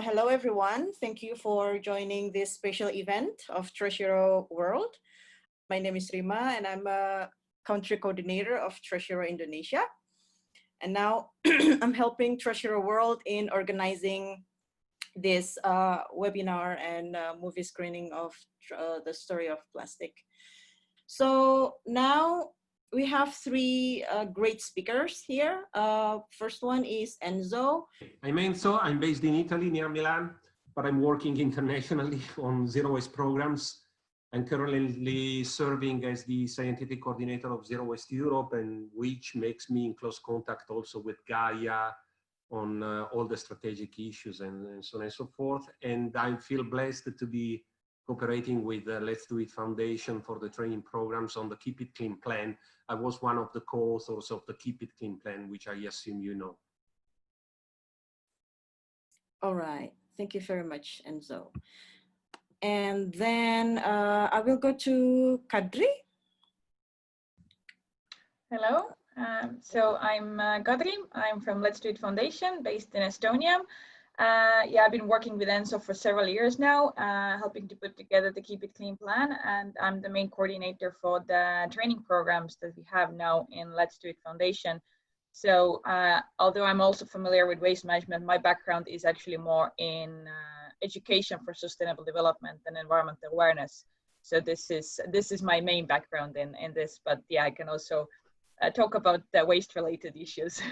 hello everyone. Thank you for joining this special event of Treasure World. My name is Rima and I'm a country coordinator of Treasure Indonesia. And now I'm helping Treasure World in organizing this webinar and movie screening of The Story of Plastic. So now we have three great speakers here. First one is Enzo. I'm Enzo. I'm based in Italy, near Milan, but I'm working internationally on zero waste programs. I'm currently serving as the scientific coordinator of Zero Waste Europe, and which makes me in close contact also with GAIA on all the strategic issues and so on and so forth. And I feel blessed to be cooperating with the Let's Do It Foundation for the training programs on the Keep It Clean plan. I was one of the co-authors of the Keep It Clean plan, which I assume you know. All right, thank you very much, Enzo. And then I will go to Kadri. Hello, so I'm Kadri. I'm from Let's Do It Foundation based in Estonia. Yeah, I've been working with Enzo for several years now, helping to put together the Keep It Clean plan, and I'm the main coordinator for the training programs that we have now in Let's Do It Foundation. So although I'm also familiar with waste management, my background is actually more in education for sustainable development and environmental awareness. So this is my main background in this, but yeah, I can also talk about the waste related issues.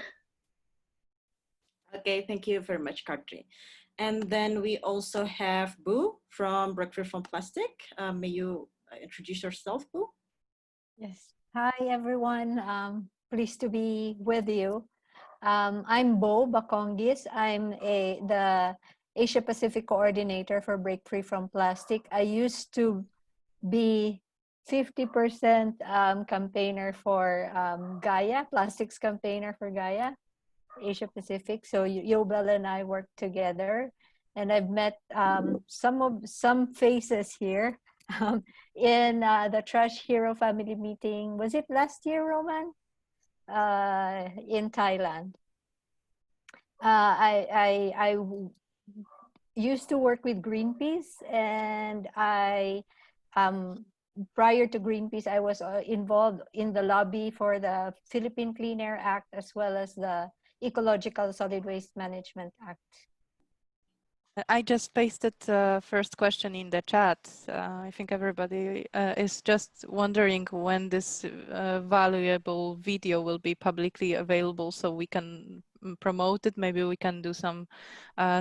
Okay, thank you very much, Kadri. And then we also have Beau from breakfreefromplastic. May you introduce yourself, Beau? Yes. Hi, everyone. Pleased to be with you. I'm Beau Baconguis. I'm the Asia Pacific coordinator for breakfreefromplastic. I used to be 50% campaigner for GAIA, plastics campaigner for GAIA, Asia Pacific. So Yobel and I work together, and I've met some faces here in the Trash Hero family meeting. Was it last year, Roman? In Thailand. I used to work with Greenpeace, and prior to Greenpeace, I was involved in the lobby for the Philippine Clean Air Act as well as the Ecological Solid Waste Management Act. I just pasted the first question in the chat. I think everybody is just wondering when this valuable video will be publicly available so we can promote it. Maybe we can do some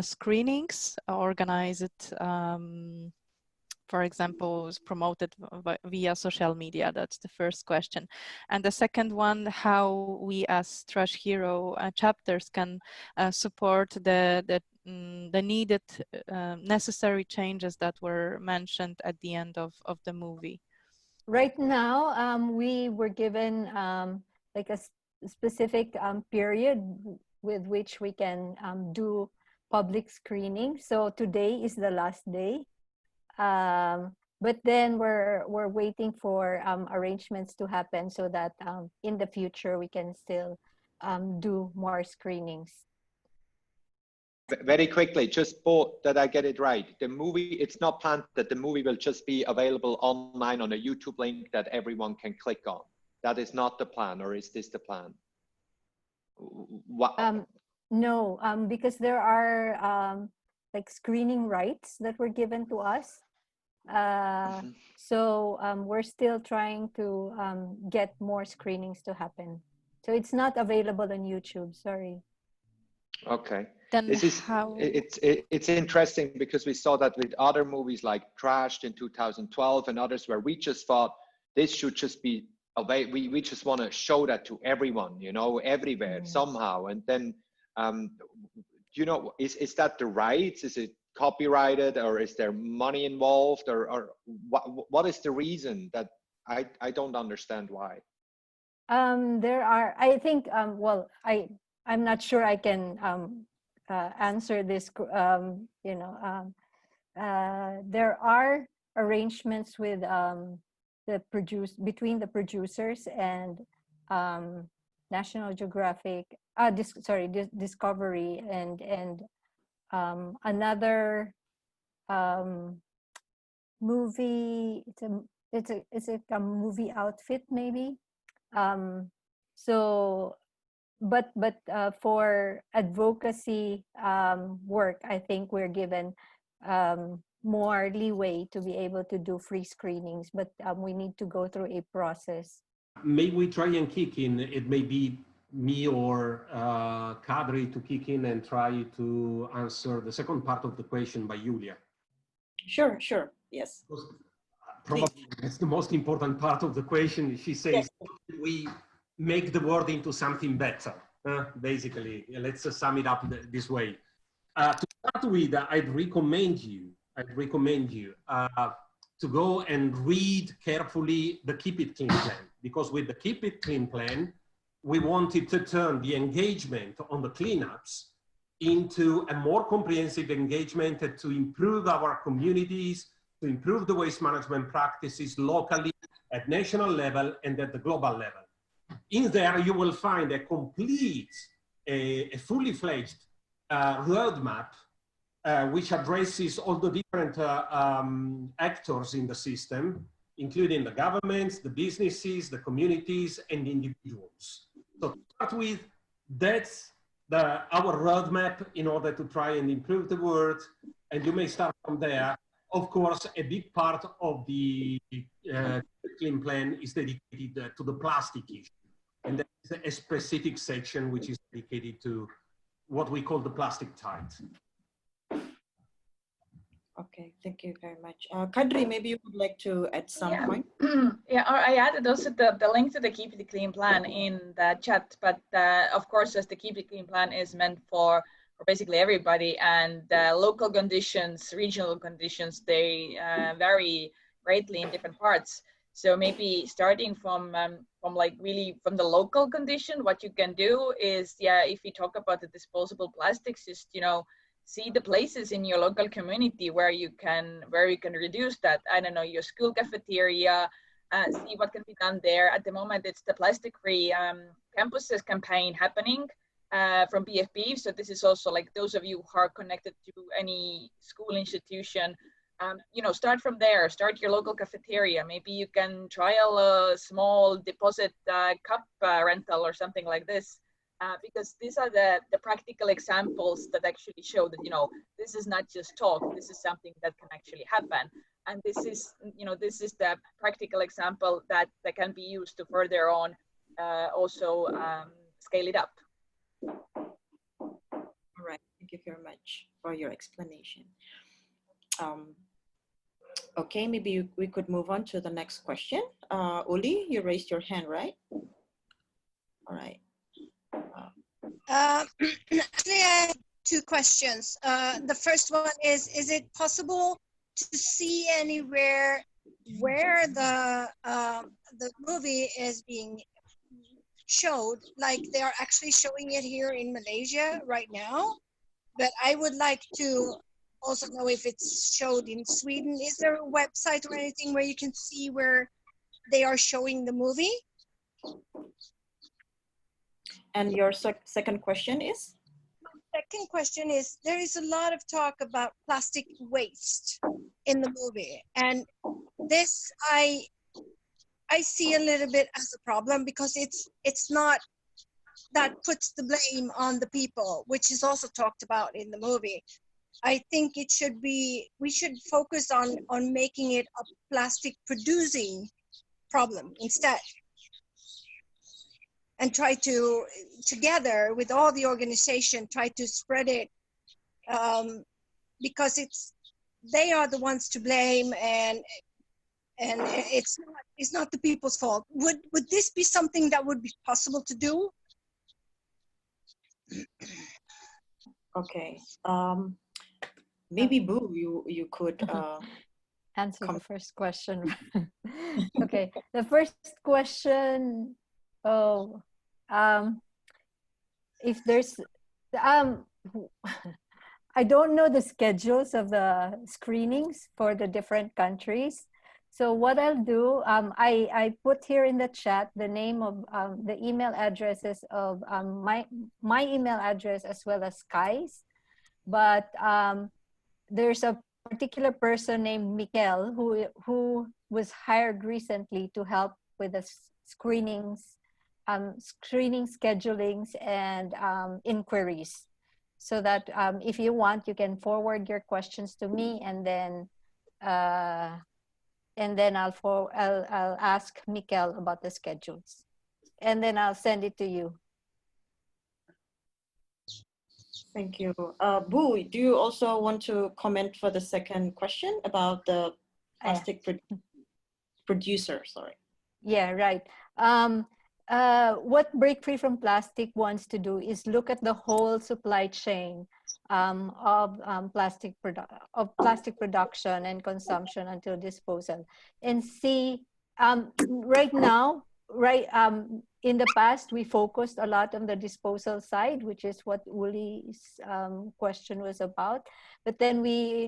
screenings, organize it. For example, is promoted via social media. That's the first question. And the second one, how we as Trash Hero chapters can support the needed necessary changes that were mentioned at the end of the movie. Right now, we were given like a specific period with which we can do public screening. So today is the last day. But then we're waiting for arrangements to happen so that in the future we can still do more screenings. Very quickly, just Beau, that I get it right. The movie, it's not planned that the movie will just be available online on a YouTube link that everyone can click on. That is not the plan, or is this the plan? What? No, because there are like screening rights that were given to us. So we're still trying to get more screenings to happen. So it's not available on YouTube, sorry. Okay. Then this is how... it's interesting because we saw that with other movies like Trashed in 2012 and others where we just thought this should just be we just want to show that to everyone, you know, everywhere somehow. And then you know, is that the rights? Is it copyrighted, or is there money involved, or what is the reason that I don't understand why? There are, I think, well, I'm not sure I can answer this, you know, there are arrangements with between the producers and National Geographic, Discovery and another movie. It's a movie outfit maybe. So, but for advocacy work, I think we're given more leeway to be able to do free screenings, but we need to go through a process. Maybe we try and kick in. It may be me or Kadri to kick in and try to answer the second part of the question by Julia. Sure, sure. Yes. Probably that's the most important part of the question. She says, yes. We make the world into something better. Basically, let's sum it up this way. To start with, I'd recommend you to go and read carefully the Keep It Clean plan, because with the Keep It Clean plan, we wanted to turn the engagement on the cleanups into a more comprehensive engagement to improve our communities, to improve the waste management practices locally, at national level, and at the global level. In there, you will find a complete, a fully fledged roadmap which addresses all the different actors in the system, including the governments, the businesses, the communities, and individuals. So to start with, that's our roadmap in order to try and improve the world, and you may start from there. Of course, a big part of the clean plan is dedicated to the plastic issue. And there's a specific section which is dedicated to what we call the plastic tide. Okay, thank you very much. Kadri, maybe you would like to add some point? Yeah, I added also the link to the Keep It Clean plan in the chat, but of course, as the Keep It Clean plan is meant for basically everybody, and local conditions, regional conditions, they vary greatly in different parts. So maybe starting from like really from the local condition, what you can do is, yeah, if we talk about the disposable plastics, just, you know, see the places in your local community where you can reduce that. I don't know, your school cafeteria, see what can be done there. At the moment, it's the plastic-free campuses campaign happening from BFP. So this is also like those of you who are connected to any school institution, you know, start from there, start your local cafeteria. Maybe you can trial a small deposit cup rental or something like this. Because these are the practical examples that actually show that, you know, this is not just talk, this is something that can actually happen. And this is, you know, this is the practical example that can be used to further on also scale it up. All right, thank you very much for your explanation. Okay, maybe we could move on to the next question. Uli, you raised your hand, right? All right. Actually, I have two questions. The first one is it possible to see anywhere where the movie is being showed? Like they are actually showing it here in Malaysia right now, but I would like to also know if it's showed in Sweden. Is there a website or anything where you can see where they are showing the movie? And your second question is? Second question is, there is a lot of talk about plastic waste in the movie, and this I see a little bit as a problem, because it's not that puts the blame on the people, which is also talked about in the movie. I think it should be, we should focus on making it a plastic producing problem instead, and try to, together with all the organization, try to spread it, because they are the ones to blame, and it's not the people's fault. Would this be something that would be possible to do? Okay, maybe Beau, you could answer the first question. Okay, the first question. Oh, if there's, I don't know the schedules of the screenings for the different countries. So what I'll do, I put here in the chat the name of the email addresses of my email address as well as Kai's. but there's a particular person named Mikel who was hired recently to help with the screenings, schedulings, and inquiries. So that if you want, you can forward your questions to me, and then I'll ask Mikel about the schedules, and then I'll send it to you. Thank you. Beau, do you also want to comment for the second question about the plastic producer? Sorry. Yeah, right. What Break Free from Plastic wants to do is look at the whole supply chain of plastic production and consumption until disposal, and see right now, in the past, we focused a lot on the disposal side, which is what Uli's question was about. But then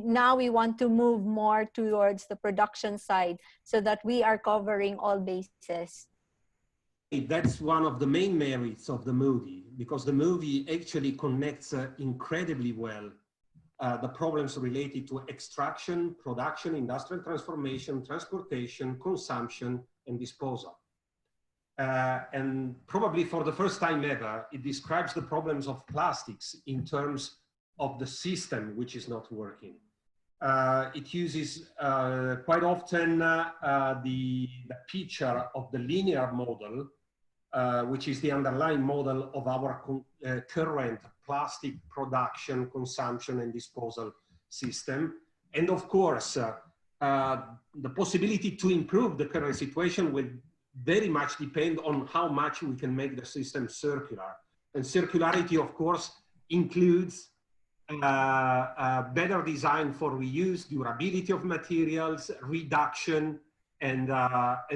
now we want to move more towards the production side so that we are covering all bases. That's one of the main merits of the movie, because the movie actually connects incredibly well the problems related to extraction, production, industrial transformation, transportation, consumption, and disposal. And probably for the first time ever, it describes the problems of plastics in terms of the system which is not working. It uses quite often the picture of the linear model, which is the underlying model of our current plastic production, consumption, and disposal system. And of course, the possibility to improve the current situation will very much depend on how much we can make the system circular. And circularity, of course, includes better design for reuse, durability of materials, reduction, and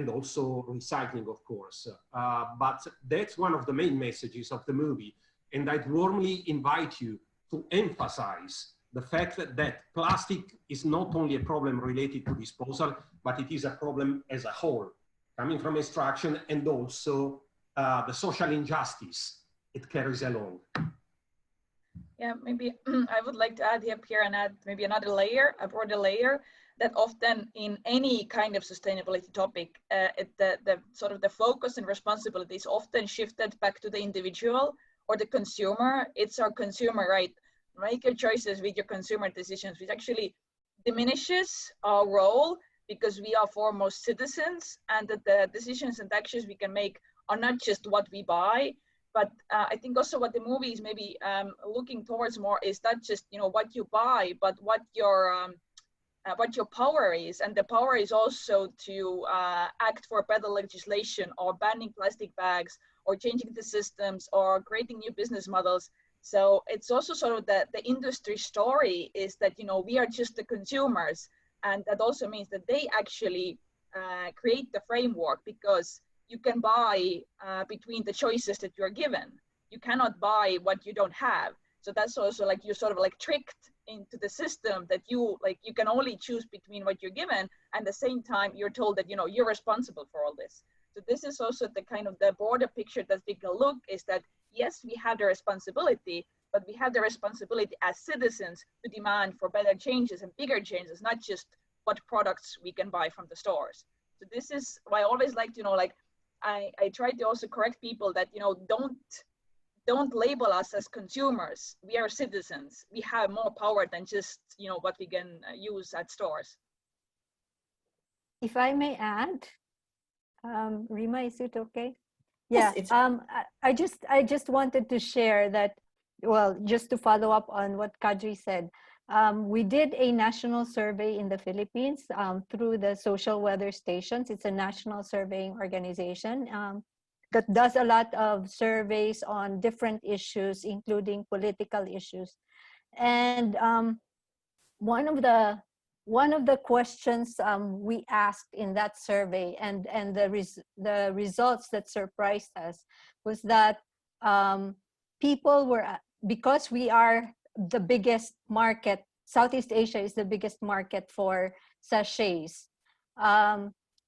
also recycling, of course. But that's one of the main messages of the movie. And I'd warmly invite you to emphasize the fact that plastic is not only a problem related to disposal, but it is a problem as a whole, coming from extraction, and also the social injustice it carries along. Yeah, maybe I would like to add here and add maybe another layer, a broader layer, that often in any kind of sustainability topic, the sort of the focus and responsibility is often shifted back to the individual or the consumer. It's our consumer right. Make your choices with your consumer decisions, which actually diminishes our role, because we are foremost citizens, and that the decisions and actions we can make are not just what we buy. But I think also what the movie is maybe looking towards more is not just what you buy, but what your power is. And the power is also to act for better legislation, or banning plastic bags, or changing the systems, or creating new business models. So it's also sort of the industry story is that we are just the consumers, and that also means that they actually create the framework, because you can buy between the choices that you're given. You cannot buy what you don't have. So that's also like you're sort of like tricked into the system that you can only choose between what you're given, and at the same time you're told that you're responsible for all this. So this is also the kind of the broader picture that we can look is that yes, we have the responsibility, but we have the responsibility as citizens to demand for better changes and bigger changes, not just what products we can buy from the stores. So this is why I always like to I try to also correct people that don't label us as consumers. We are citizens. We have more power than just what we can use at stores. If I may add, Rima, is it okay? Yeah. Yes, I just wanted to share that. Well, just to follow up on what Kadri said, we did a national survey in the Philippines through the Social Weather Stations. It's a national surveying organization that does a lot of surveys on different issues, including political issues. And one of the questions we asked in that survey, and the results that surprised us, was that people were, because we are the biggest market, Southeast Asia is the biggest market for sachets.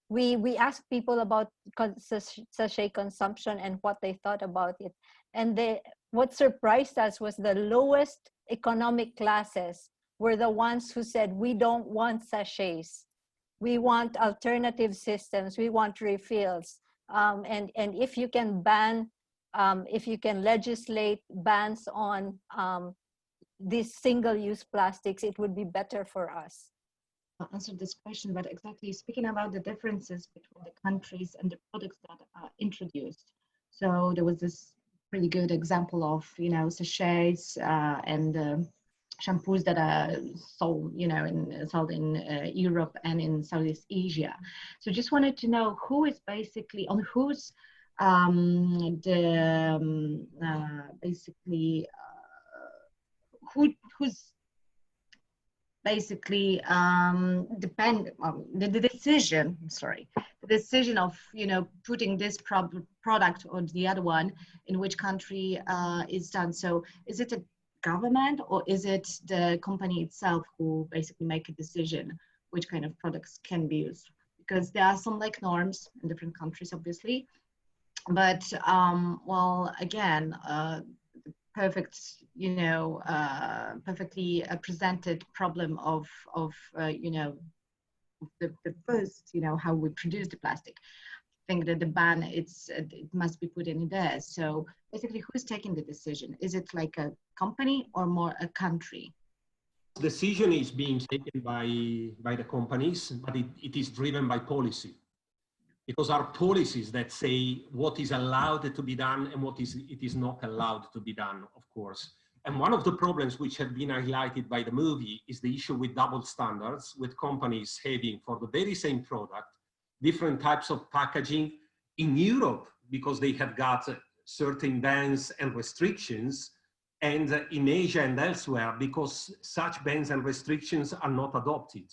we asked people about sachet consumption and what they thought about it. And what surprised us was the lowest economic classes were the ones who said, we don't want sachets. We want alternative systems. We want refills. And if you can if you can legislate bans on these single-use plastics, it would be better for us. Answer this question, but exactly speaking about the differences between the countries and the products that are introduced. So there was this pretty good example of, you know, sachets and shampoos that are sold, you know, sold in Europe and in Southeast Asia. So just wanted to know who is basically on whose who's basically the decision, the decision of, you know, putting this product or the other one in which country is done. So is it a government or is it the company itself who basically make a decision which kind of products can be used? Because there are some like norms in different countries, obviously, but well, again, perfect, you know, perfectly presented problem of you know, the first, you know, how we produce the plastic. I think that the ban, it must be put in there. So basically, who's taking the decision? Is it like a company or more a country? Decision is being taken by the companies, but it is driven by policy. Because our policies that say what is allowed to be done and what it is not allowed to be done, of course. And one of the problems which have been highlighted by the movie is the issue with double standards, with companies having for the very same product, different types of packaging in Europe, because they have got certain bans and restrictions, and in Asia and elsewhere, because such bans and restrictions are not adopted.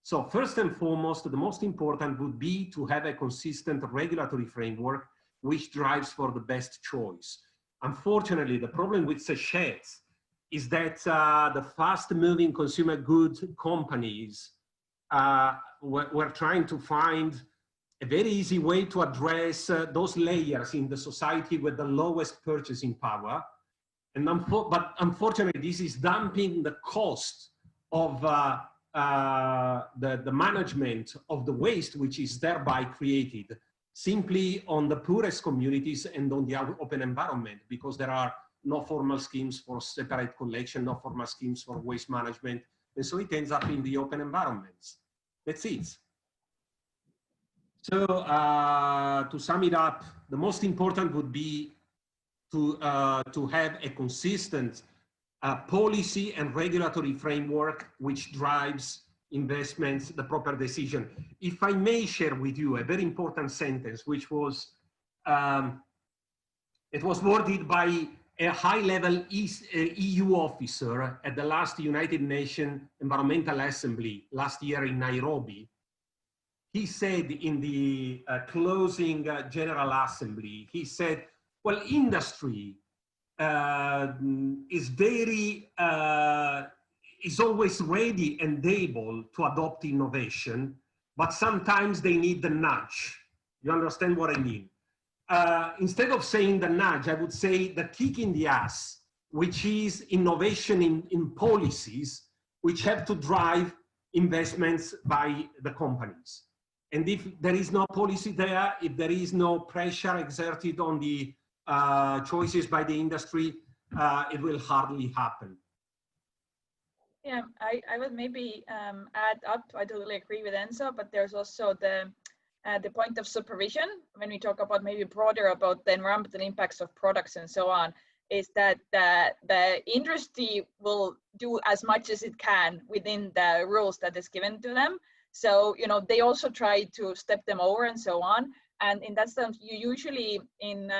So first and foremost, the most important would be to have a consistent regulatory framework which drives for the best choice. Unfortunately, the problem with sachets is that the fast-moving consumer goods companies were trying to find a very easy way to address those layers in the society with the lowest purchasing power. And but unfortunately, this is dumping the cost of the management of the waste, which is thereby created, simply on the poorest communities and on the open environment, because there are no formal schemes for separate collection, no formal schemes for waste management. And so it ends up in the open environments. That's it. So to sum it up, the most important would be to have a consistent policy and regulatory framework which drives investments, the proper decision. If I may share with you a very important sentence, which was, it was worded by a high-level EU officer at the last United Nations Environmental Assembly last year in Nairobi. He said in the closing General Assembly, he said, well, industry is always ready and able to adopt innovation, but sometimes they need the nudge. You understand what I mean? Instead of saying the nudge, I would say the kick in the ass, which is innovation in policies, which have to drive investments by the companies. And if there is no policy there, if there is no pressure exerted on the choices by the industry, it will hardly happen. Yeah, I would maybe add up, I totally agree with Enzo, but there's also the point of supervision when we talk about maybe broader about the environmental impacts of products and so on, is that the industry will do as much as it can within the rules that is given to them. So, you know, they also try to step them over and so on. And in that sense, you usually in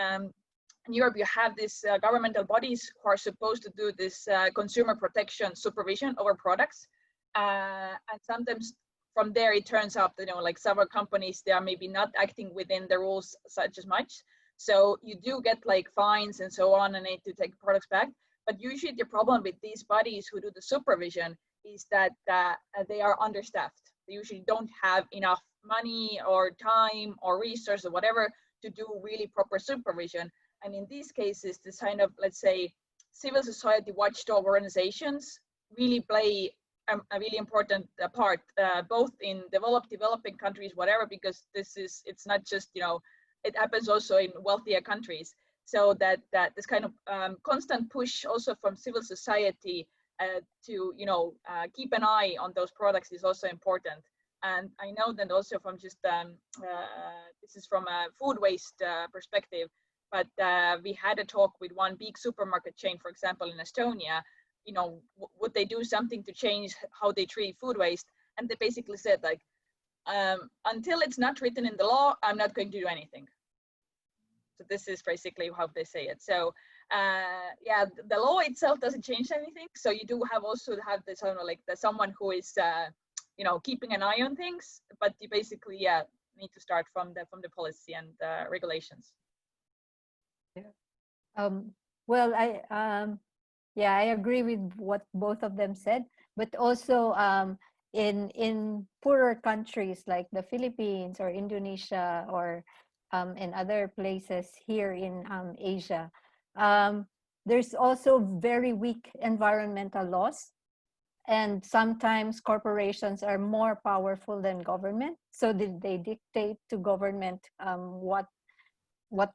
Europe, you have these governmental bodies who are supposed to do this consumer protection supervision over products. And sometimes from there, it turns out that, you know, like several companies, they are maybe not acting within the rules such as much. So you do get like fines and so on and need to take products back. But usually the problem with these bodies who do the supervision is that they are understaffed. They usually don't have enough money or time or resource or whatever to do really proper supervision. And in these cases, this kind of, let's say, civil society watchdog organizations really play a really important part, both in developing countries, whatever, because it's not just, it happens also in wealthier countries. So that this kind of constant push also from civil society to, keep an eye on those products is also important. And I know that also from just, this is from a food waste perspective, but we had a talk with one big supermarket chain, for example, in Estonia, would they do something to change how they treat food waste? And they basically said, like, until it's not written in the law, I'm not going to do anything. So this is basically how they say it. So yeah, the law itself doesn't change anything. So you do have also have this, like someone who is, keeping an eye on things, but you basically, need to start from the policy and regulations. Well, I agree with what both of them said, but also in poorer countries like the Philippines or Indonesia or in other places here in Asia, there's also very weak environmental laws, and sometimes corporations are more powerful than government, so they dictate to government what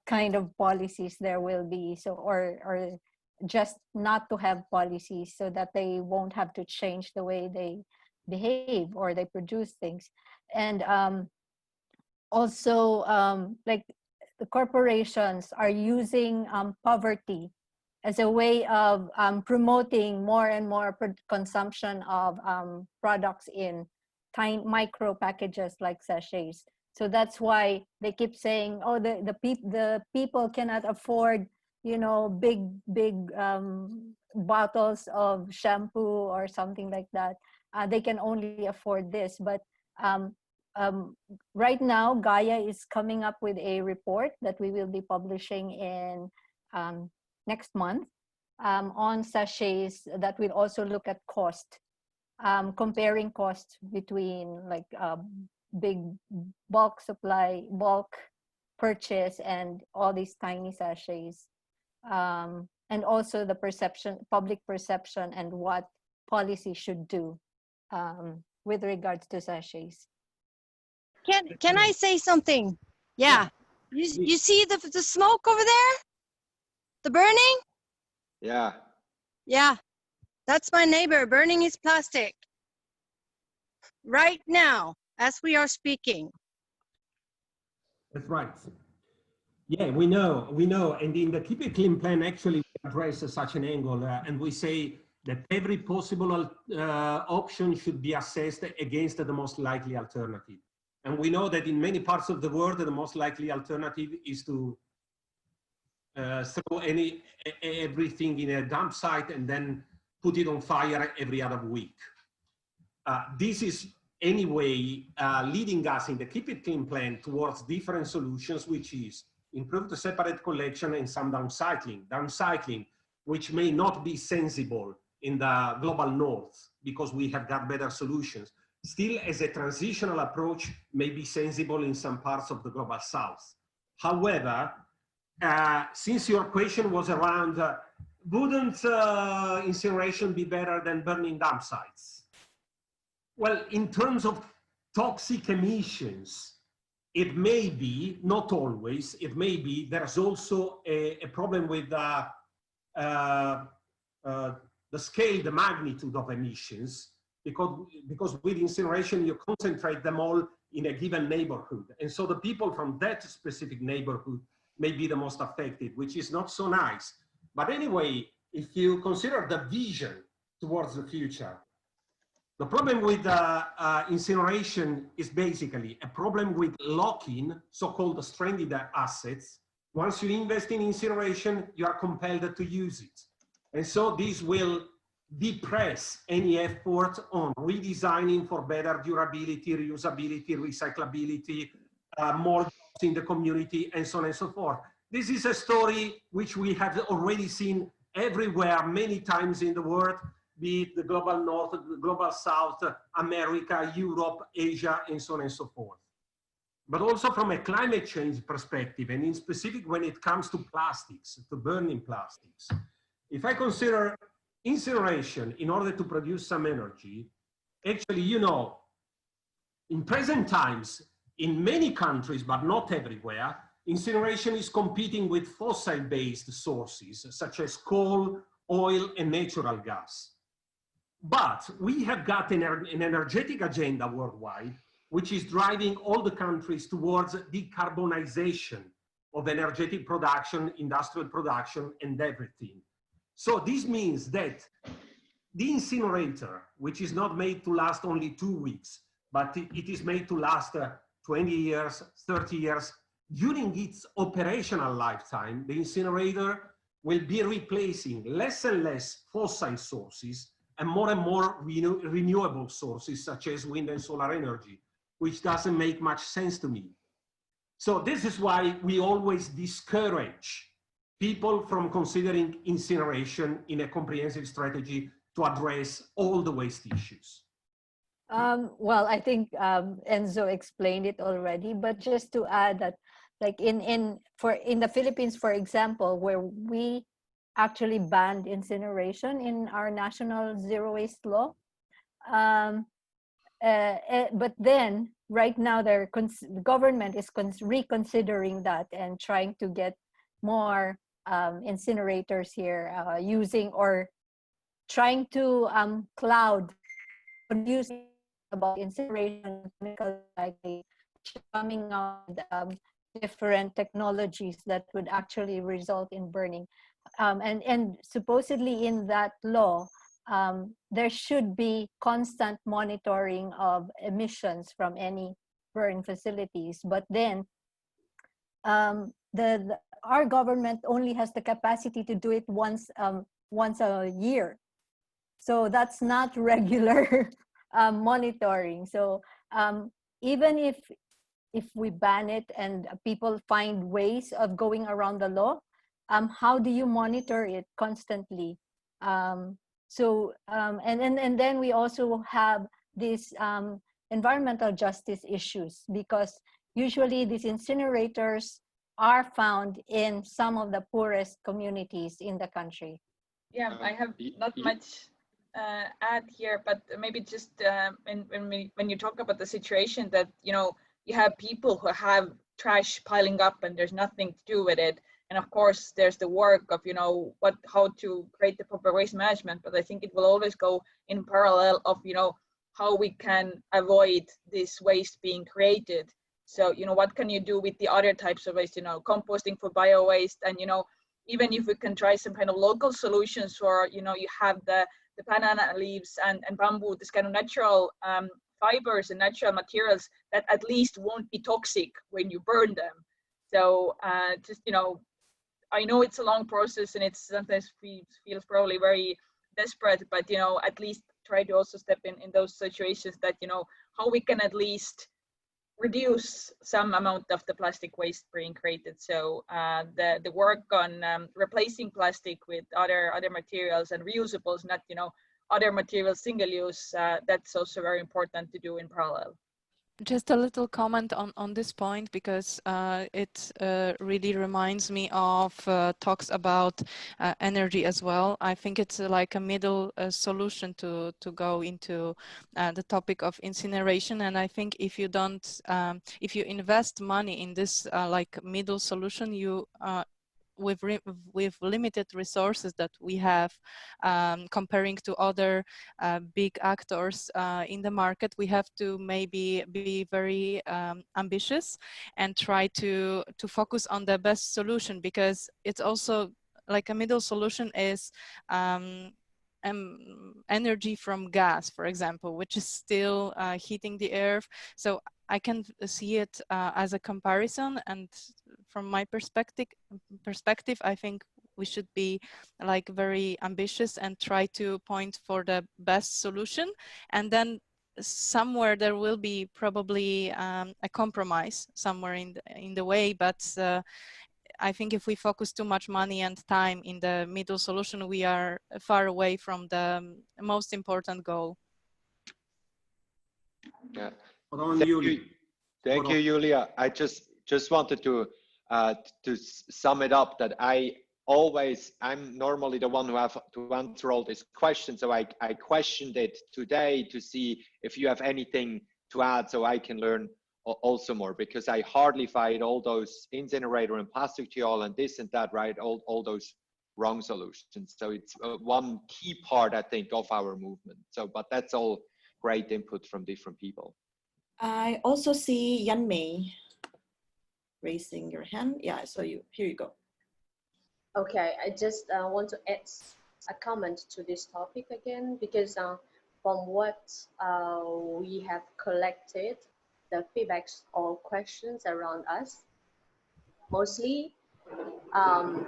kind of policies there will be, so or just not to have policies so that they won't have to change the way they behave or they produce things. And also like the corporations are using poverty as a way of promoting more and more consumption of products in tiny micro packages like sachets. So that's why they keep saying, oh, the people cannot afford, big bottles of shampoo or something like that. They can only afford this. But right now, GAIA is coming up with a report that we will be publishing in next month on sachets that will also look at cost, comparing costs between like big bulk supply, bulk purchase, and all these tiny sachets. And also the public perception, and what policy should do with regards to sachets. Can I say something? Yeah. You see the smoke over there? The burning? Yeah. Yeah. That's my neighbor burning his plastic. Right now, as we are speaking. That's right. Yeah, we know. And in the Keep It Clean plan, actually, we address such an angle, and we say that every possible option should be assessed against the most likely alternative. And we know that in many parts of the world, the most likely alternative is to throw everything in a dump site and then put it on fire every other week. This is anyway leading us in the Keep It Clean plan towards different solutions, which is improved separate collection and some downcycling, which may not be sensible in the global north because we have got better solutions. Still, as a transitional approach, may be sensible in some parts of the global south. However, since your question was around, wouldn't incineration be better than burning dump sites? Well, in terms of toxic emissions, it may be, not always, it may be. There's also a problem with the scale, the magnitude of emissions, because with incineration, you concentrate them all in a given neighborhood. And so the people from that specific neighborhood may be the most affected, which is not so nice. But anyway, if you consider the vision towards the future, the problem with incineration is basically a problem with lock-in, so-called stranded assets. Once you invest in incineration, you are compelled to use it. And so this will depress any effort on redesigning for better durability, reusability, recyclability, more jobs in the community, and so on and so forth. This is a story which we have already seen everywhere, many times in the world, be it the global north, the global south, America, Europe, Asia, and so on and so forth. but also from a climate change perspective, and in specific when it comes to plastics, to burning plastics. If I consider incineration in order to produce some energy, actually, you know, in present times, in many countries, but not everywhere, incineration is competing with fossil-based sources, such as coal, oil, and natural gas. But we have got an energetic agenda worldwide, which is driving all the countries towards decarbonization of energetic production, industrial production, and everything. So this means that the incinerator, which is not made to last only 2 weeks, but it is made to last 20 years, 30 years, during its operational lifetime, the incinerator will be replacing less and less fossil sources and more renewable sources, such as wind and solar energy, which doesn't make much sense to me. So this is why we always discourage people from considering incineration in a comprehensive strategy to address all the waste issues. Well, I think Enzo explained it already, but just to add that, like in the Philippines, for example, where we actually banned incineration in our national zero waste law, but then right now the government is reconsidering that and trying to get more incinerators here, using or trying to cloud producing about incineration, chemical recycling, coming out with different technologies that would actually result in burning. And supposedly in that law, there should be constant monitoring of emissions from any burn facilities. But then our government only has the capacity to do it once a year. So that's not regular monitoring. So even if we ban it and people find ways of going around the law, how do you monitor it constantly? And then we also have these environmental justice issues, because usually these incinerators are found in some of the poorest communities in the country. Yeah, I have not much add here, but maybe just when you talk about the situation that, you know, you have people who have trash piling up and there's nothing to do with it. And of course, there's the work of, you know, how to create the proper waste management. But I think it will always go in parallel of, you know, how we can avoid this waste being created. So, you know, what can you do with the other types of waste, you know, composting for bio waste, and, you know, even if we can try some kind of local solutions where, you know, you have the banana leaves and bamboo, this kind of natural fibers and natural materials that at least won't be toxic when you burn them. So just, you know, I know it's a long process and it's sometimes feels probably very desperate, but, you know, at least try to also step in those situations that, you know, how we can at least reduce some amount of the plastic waste being created. So the work on replacing plastic with other materials and reusables, not, you know, other materials single use, that's also very important to do in parallel. Just a little comment on this point, because it really reminds me of talks about energy as well. I think it's like a middle solution to go into the topic of incineration. And I think if you don't, if you invest money in this like middle solution, you with limited resources that we have, comparing to other big actors in the market, we have to maybe be very ambitious and try to focus on the best solution, because it's also like a middle solution is energy from gas, for example, which is still heating the earth. So I can see it as a comparison, and from my perspective, I think we should be like very ambitious and try to point for the best solution, and then somewhere there will be probably a compromise somewhere in the way, but I think if we focus too much money and time in the middle solution, we are far away from the most important goal. Yeah. Thank you. Thank you, Julia. I just wanted to sum it up that I'm normally the one who have to answer all these questions. So I questioned it today to see if you have anything to add so I can learn also more, because I hardly find all those incinerator and plastic geol and this and that, right? All those wrong solutions. So it's one key part, I think, of our movement. So, but that's all great input from different people. I also see Yan Mei raising your hand. Yeah, so here you go. Okay, I just want to add a comment to this topic again, because from what we have collected, the feedbacks or questions around us, mostly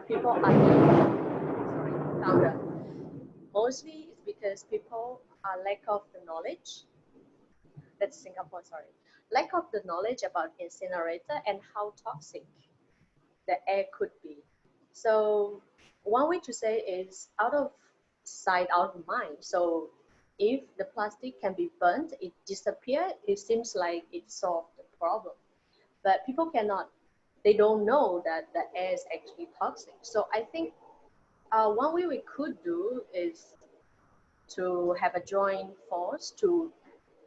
people are mostly it's because people are lack of the knowledge. That's Singapore, sorry. Lack of the knowledge about incinerator and how toxic the air could be. So one way to say is out of sight, out of mind. So if the plastic can be burnt, it disappears, it seems like it solved the problem. But people cannot, they don't know that the air is actually toxic. So I think one way we could do is to have a joint force to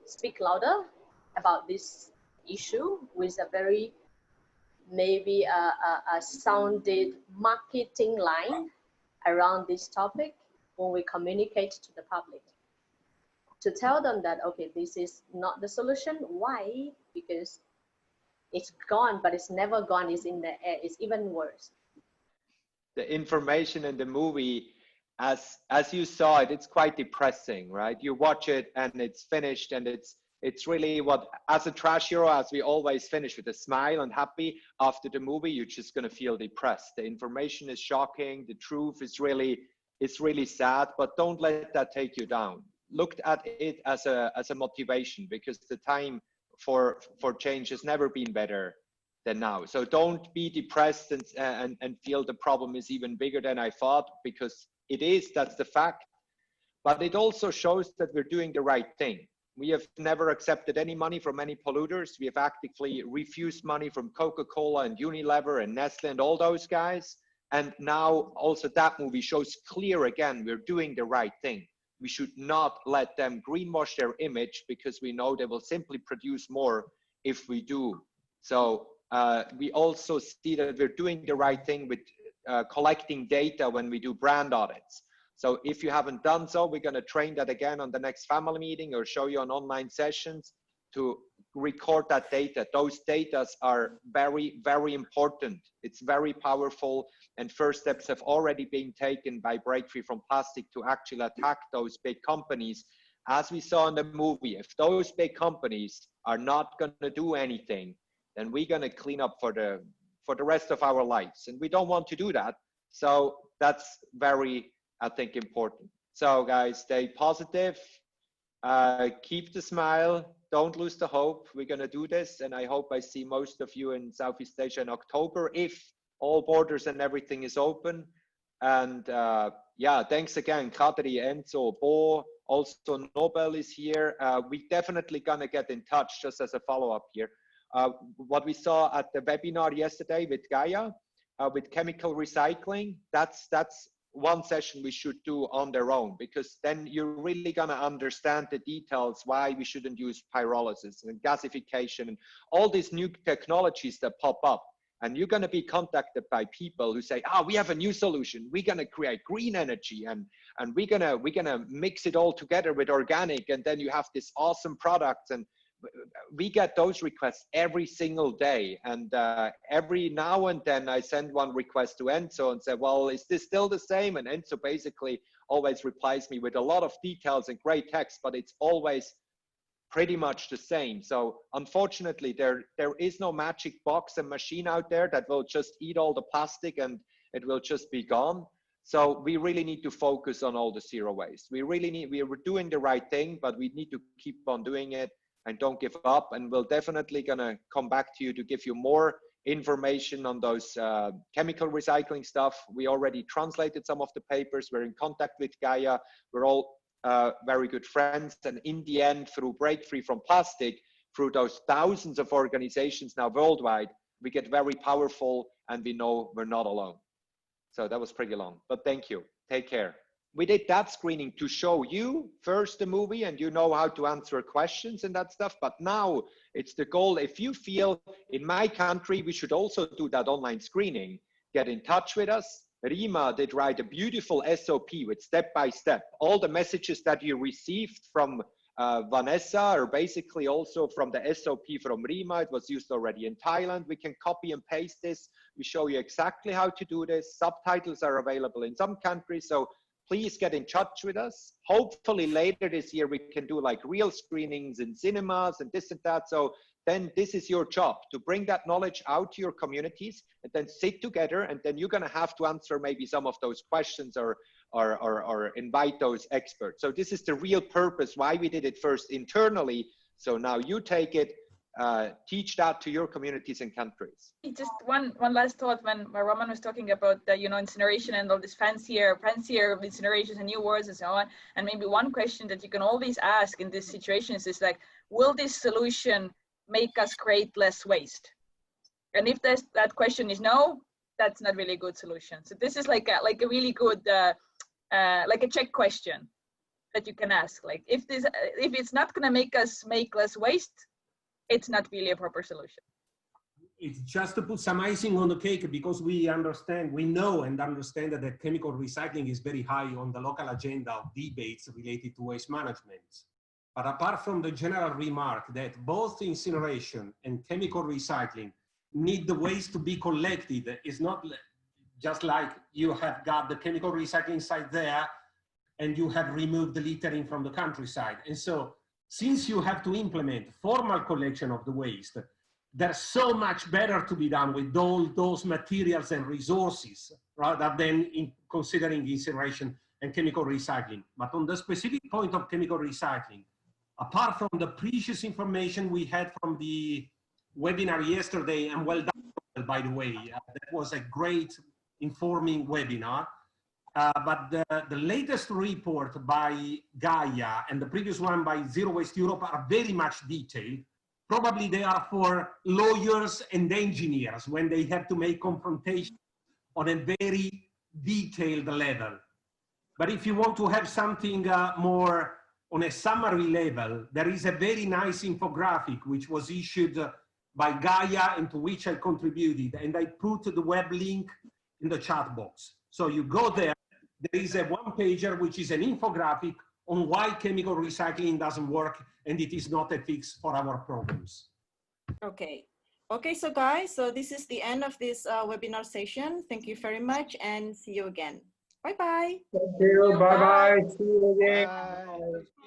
speak louder about this issue with a very maybe a sounded marketing line around this topic when we communicate to the public, to tell them that, okay, this is not the solution. Why? Because it's gone, but it's never gone. It's in the air. It's even worse. The information in the movie, as you saw it, it's quite depressing, right? You watch it and it's finished, and it's really what, as a trash hero, as we always finish with a smile and happy after the movie, you're just going to feel depressed. The information is shocking. The truth is really sad, but don't let that take you down. Look at it as a motivation, because the time for change has never been better than now. So don't be depressed and feel the problem is even bigger than I thought, because it is, that's the fact. But it also shows that we're doing the right thing. We have never accepted any money from any polluters. We have actively refused money from Coca-Cola and Unilever and Nestle and all those guys. And now also that movie shows clear again, we're doing the right thing. We should not let them greenwash their image, because we know they will simply produce more if we do. So we also see that we're doing the right thing with collecting data when we do brand audits. So if you haven't done so, we're going to train that again on the next family meeting, or show you on online sessions to record that data. Those data are very, very important. It's very powerful, and first steps have already been taken by breakfreefromplastic to actually attack those big companies. As we saw in the movie, if those big companies are not going to do anything, then we're going to clean up for the rest of our lives, and we don't want to do that. So that's very, I think, important. So guys, stay positive, keep the smile, don't lose the hope. We're going to do this, and I hope I see most of you in Southeast Asia in October, if all borders and everything is open. And yeah, thanks again, Kadri, Enzo, Beau, also Nobel is here. We definitely going to get in touch, just as a follow-up here. What we saw at the webinar yesterday with GAIA, with chemical recycling, that's one session we should do on their own, because then you're really going to understand the details why we shouldn't use pyrolysis and gasification and all these new technologies that pop up. And you're going to be contacted by people who say, we have a new solution. We're going to create green energy, and we're going to mix it all together with organic, and then you have this awesome product. And we get those requests every single day, and every now and then I send one request to Enzo and say, well, is this still the same? And Enzo basically always replies me with a lot of details and great text, but it's always pretty much the same. So unfortunately, there is no magic box and machine out there that will just eat all the plastic and it will just be gone. So we really need to focus on all the zero waste. We were doing the right thing, but we need to keep on doing it. And don't give up, and we're definitely going to come back to you to give you more information on those chemical recycling stuff. We already translated some of the papers. We're in contact with GAIA. We're all very good friends, and in the end, through Break Free from Plastic, through those thousands of organizations now worldwide, we get very powerful and we know we're not alone. So that was pretty long, but thank you. Take care. We did that screening to show you first the movie and you know how to answer questions and that stuff. But now it's the goal. If you feel in my country, we should also do that online screening, get in touch with us. Rima did write a beautiful SOP with step-by-step. All the messages that you received from Vanessa are basically also from the SOP from Rima. It was used already in Thailand. We can copy and paste this. We show you exactly how to do this. Subtitles are available in some countries. So please get in touch with us. Hopefully later this year, we can do like real screenings in cinemas and this and that. So then this is your job to bring that knowledge out to your communities and then sit together. And then you're going to have to answer maybe some of those questions or invite those experts. So this is the real purpose why we did it first internally. So now you take it, teach that to your communities and countries. Just one last thought when Roman was talking about the, incineration and all this fancier incinerations and new words and so on. And maybe one question that you can always ask in these situations is like, will this solution make us create less waste? And if that question is no, that's not really a good solution. So this is like a really good, like a check question that you can ask. Like if it's not gonna make us make less waste, it's not really a proper solution. It's just to put some icing on the cake because we know and understand that chemical recycling is very high on the local agenda of debates related to waste management. But apart from the general remark that both incineration and chemical recycling need the waste to be collected, it's not just like you have got the chemical recycling site there and you have removed the littering from the countryside. And so since you have to implement formal collection of the waste, there's so much better to be done with all those materials and resources rather than considering incineration and chemical recycling. But on the specific point of chemical recycling, apart from the precious information we had from the webinar yesterday, and well done, by the way, that was a great informing webinar. But the latest report by GAIA and the previous one by Zero Waste Europe are very much detailed. Probably they are for lawyers and engineers when they have to make confrontation on a very detailed level. But if you want to have something more on a summary level, there is a very nice infographic which was issued by GAIA and to which I contributed, and I put the web link in the chat box. So you go there, there is a one-pager which is an infographic on why chemical recycling doesn't work and it is not a fix for our problems. Okay, so guys, so this is the end of this webinar session. Thank you very much and see you again. Bye-bye. Thank you. Bye-bye. See you again. Bye.